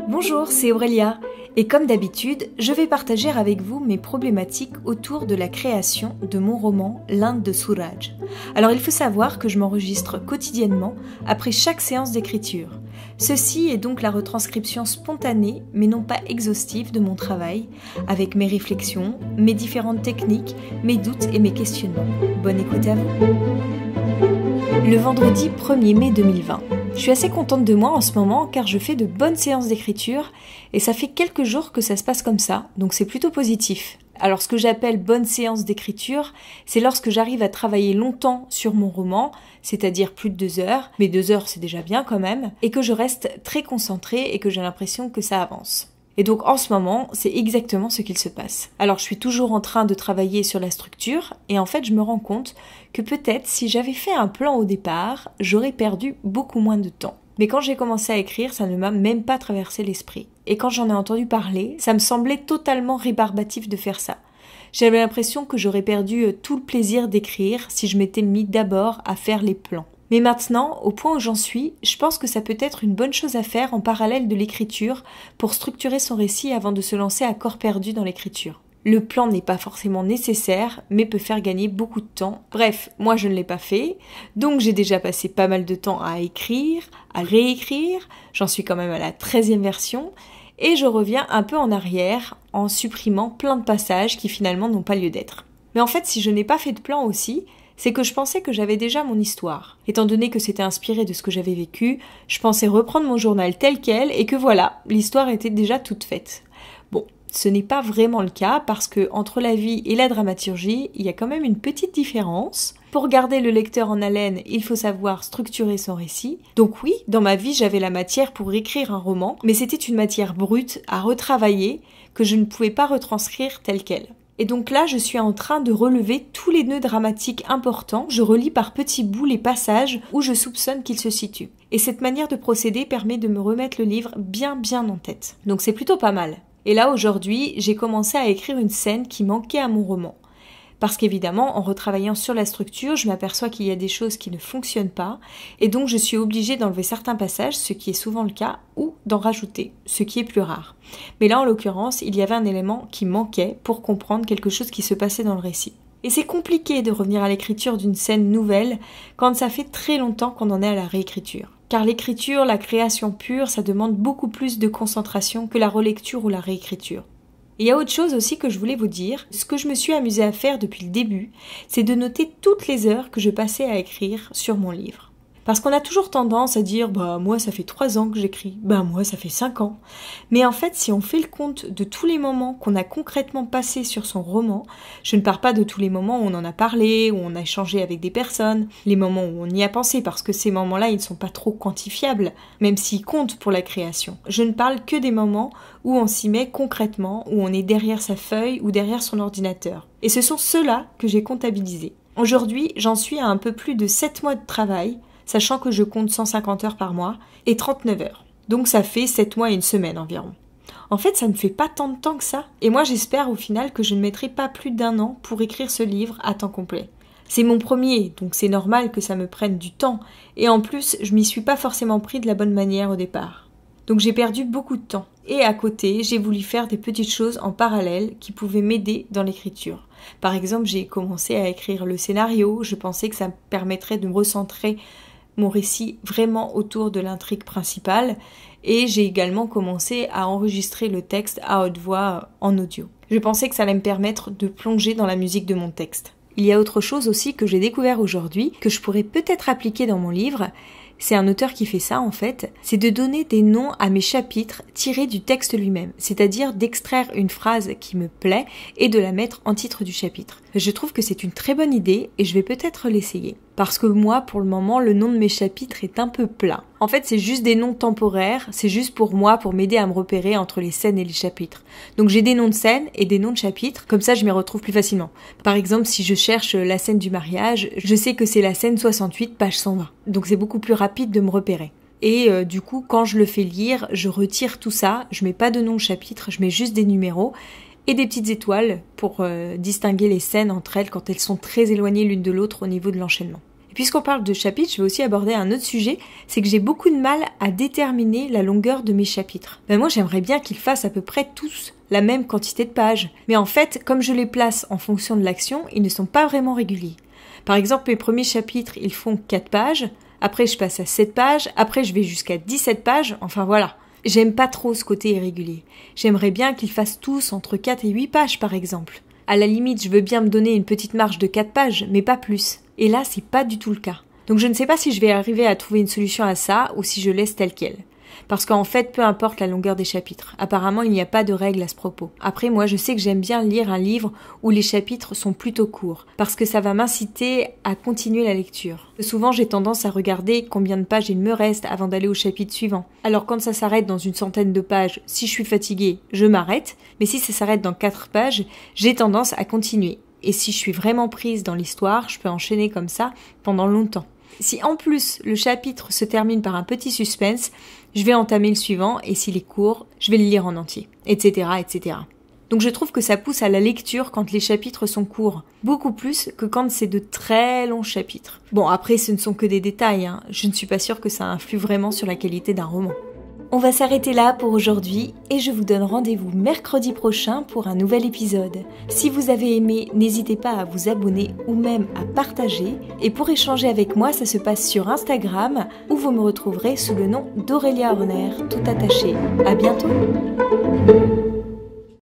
Bonjour, c'est Aurélia, et comme d'habitude, je vais partager avec vous mes problématiques autour de la création de mon roman L'Inde de Suraj. Alors il faut savoir que je m'enregistre quotidiennement après chaque séance d'écriture. Ceci est donc la retranscription spontanée, mais non pas exhaustive de mon travail, avec mes réflexions, mes différentes techniques, mes doutes et mes questionnements. Bonne écoute à vous. Le vendredi 1er mai 2020. Je suis assez contente de moi en ce moment car je fais de bonnes séances d'écriture et ça fait quelques jours que ça se passe comme ça, donc c'est plutôt positif. Alors ce que j'appelle bonne séance d'écriture, c'est lorsque j'arrive à travailler longtemps sur mon roman, c'est-à-dire plus de 2 heures, mais 2 heures c'est déjà bien quand même, et que je reste très concentrée et que j'ai l'impression que ça avance. Et donc en ce moment, c'est exactement ce qu'il se passe. Alors je suis toujours en train de travailler sur la structure et en fait je me rends compte que peut-être si j'avais fait un plan au départ, j'aurais perdu beaucoup moins de temps. Mais quand j'ai commencé à écrire, ça ne m'a même pas traversé l'esprit. Et quand j'en ai entendu parler, ça me semblait totalement rébarbatif de faire ça. J'avais l'impression que j'aurais perdu tout le plaisir d'écrire si je m'étais mis d'abord à faire les plans. Mais maintenant, au point où j'en suis, je pense que ça peut être une bonne chose à faire en parallèle de l'écriture pour structurer son récit avant de se lancer à corps perdu dans l'écriture. Le plan n'est pas forcément nécessaire, mais peut faire gagner beaucoup de temps. Bref, moi je ne l'ai pas fait, donc j'ai déjà passé pas mal de temps à écrire, à réécrire, j'en suis quand même à la 13e version, et je reviens un peu en arrière en supprimant plein de passages qui finalement n'ont pas lieu d'être. Mais en fait, si je n'ai pas fait de plan aussi, c'est que je pensais que j'avais déjà mon histoire. Étant donné que c'était inspiré de ce que j'avais vécu, je pensais reprendre mon journal tel quel et que voilà, l'histoire était déjà toute faite. Bon, ce n'est pas vraiment le cas parce que entre la vie et la dramaturgie, il y a quand même une petite différence. Pour garder le lecteur en haleine, il faut savoir structurer son récit. Donc oui, dans ma vie, j'avais la matière pour écrire un roman, mais c'était une matière brute à retravailler que je ne pouvais pas retranscrire telle quelle. Et donc là, je suis en train de relever tous les nœuds dramatiques importants. Je relis par petits bouts les passages où je soupçonne qu'ils se situent. Et cette manière de procéder permet de me remettre le livre bien en tête. Donc c'est plutôt pas mal. Et là, aujourd'hui, j'ai commencé à écrire une scène qui manquait à mon roman. Parce qu'évidemment, en retravaillant sur la structure, je m'aperçois qu'il y a des choses qui ne fonctionnent pas, et donc je suis obligée d'enlever certains passages, ce qui est souvent le cas, ou d'en rajouter, ce qui est plus rare. Mais là, en l'occurrence, il y avait un élément qui manquait pour comprendre quelque chose qui se passait dans le récit. Et c'est compliqué de revenir à l'écriture d'une scène nouvelle quand ça fait très longtemps qu'on en est à la réécriture. Car l'écriture, la création pure, ça demande beaucoup plus de concentration que la relecture ou la réécriture. Et il y a autre chose aussi que je voulais vous dire, ce que je me suis amusée à faire depuis le début, c'est de noter toutes les heures que je passais à écrire sur mon livre. Parce qu'on a toujours tendance à dire « bah moi ça fait 3 ans que j'écris, bah moi ça fait 5 ans ». Mais en fait, si on fait le compte de tous les moments qu'on a concrètement passés sur son roman, je ne parle pas de tous les moments où on en a parlé, où on a échangé avec des personnes, les moments où on y a pensé, parce que ces moments-là, ils ne sont pas trop quantifiables, même s'ils comptent pour la création. Je ne parle que des moments où on s'y met concrètement, où on est derrière sa feuille ou derrière son ordinateur. Et ce sont ceux-là que j'ai comptabilisés. Aujourd'hui, j'en suis à un peu plus de 7 mois de travail, sachant que je compte 150 heures par mois, et 39 heures. Donc ça fait 7 mois et 1 semaine environ. En fait, ça ne fait pas tant de temps que ça. Et moi, j'espère au final que je ne mettrai pas plus d'1 an pour écrire ce livre à temps complet. C'est mon premier, donc c'est normal que ça me prenne du temps. Et en plus, je m'y suis pas forcément pris de la bonne manière au départ. Donc j'ai perdu beaucoup de temps. Et à côté, j'ai voulu faire des petites choses en parallèle qui pouvaient m'aider dans l'écriture. Par exemple, j'ai commencé à écrire le scénario. Je pensais que ça me permettrait de me recentrer mon récit vraiment autour de l'intrigue principale, et j'ai également commencé à enregistrer le texte à haute voix en audio. Je pensais que ça allait me permettre de plonger dans la musique de mon texte. Il y a autre chose aussi que j'ai découvert aujourd'hui, que je pourrais peut-être appliquer dans mon livre. C'est un auteur qui fait ça en fait, c'est de donner des noms à mes chapitres tirés du texte lui-même, c'est-à-dire d'extraire une phrase qui me plaît et de la mettre en titre du chapitre. Je trouve que c'est une très bonne idée et je vais peut-être l'essayer. Parce que moi, pour le moment, le nom de mes chapitres est un peu plat. En fait, c'est juste des noms temporaires, c'est juste pour moi, pour m'aider à me repérer entre les scènes et les chapitres. Donc j'ai des noms de scènes et des noms de chapitres, comme ça je m'y retrouve plus facilement. Par exemple, si je cherche la scène du mariage, je sais que c'est la scène 68, page 120. Donc c'est beaucoup plus rapide de me repérer. Et du coup, quand je le fais lire, je retire tout ça, je mets pas de nom de chapitre, je mets juste des numéros et des petites étoiles pour distinguer les scènes entre elles quand elles sont très éloignées l'une de l'autre au niveau de l'enchaînement. Puisqu'on parle de chapitres, je vais aussi aborder un autre sujet, c'est que j'ai beaucoup de mal à déterminer la longueur de mes chapitres. Moi j'aimerais bien qu'ils fassent à peu près tous la même quantité de pages. Mais en fait, comme je les place en fonction de l'action, ils ne sont pas vraiment réguliers. Par exemple, mes premiers chapitres, ils font 4 pages, après je passe à 7 pages, après je vais jusqu'à 17 pages, enfin voilà. J'aime pas trop ce côté irrégulier. J'aimerais bien qu'ils fassent tous entre 4 et 8 pages par exemple. À la limite, je veux bien me donner une petite marge de 4 pages, mais pas plus. Et là, c'est pas du tout le cas. Donc je ne sais pas si je vais arriver à trouver une solution à ça ou si je laisse tel quel. Parce qu'en fait, peu importe la longueur des chapitres. Apparemment, il n'y a pas de règle à ce propos. Après, moi, je sais que j'aime bien lire un livre où les chapitres sont plutôt courts, parce que ça va m'inciter à continuer la lecture. Souvent, j'ai tendance à regarder combien de pages il me reste avant d'aller au chapitre suivant. Alors quand ça s'arrête dans une centaine de pages, si je suis fatiguée, je m'arrête, mais si ça s'arrête dans 4 pages, j'ai tendance à continuer. Et si je suis vraiment prise dans l'histoire, je peux enchaîner comme ça pendant longtemps. Si en plus le chapitre se termine par un petit suspense, je vais entamer le suivant et s'il est court, je vais le lire en entier, etc., etc. Donc je trouve que ça pousse à la lecture quand les chapitres sont courts, beaucoup plus que quand c'est de très longs chapitres. Bon, après ce ne sont que des détails, je ne suis pas sûre que ça influe vraiment sur la qualité d'un roman. On va s'arrêter là pour aujourd'hui et je vous donne rendez-vous mercredi prochain pour un nouvel épisode. Si vous avez aimé, n'hésitez pas à vous abonner ou même à partager. Et pour échanger avec moi, ça se passe sur Instagram où vous me retrouverez sous le nom d'Aurélia Horner, tout attaché. À bientôt!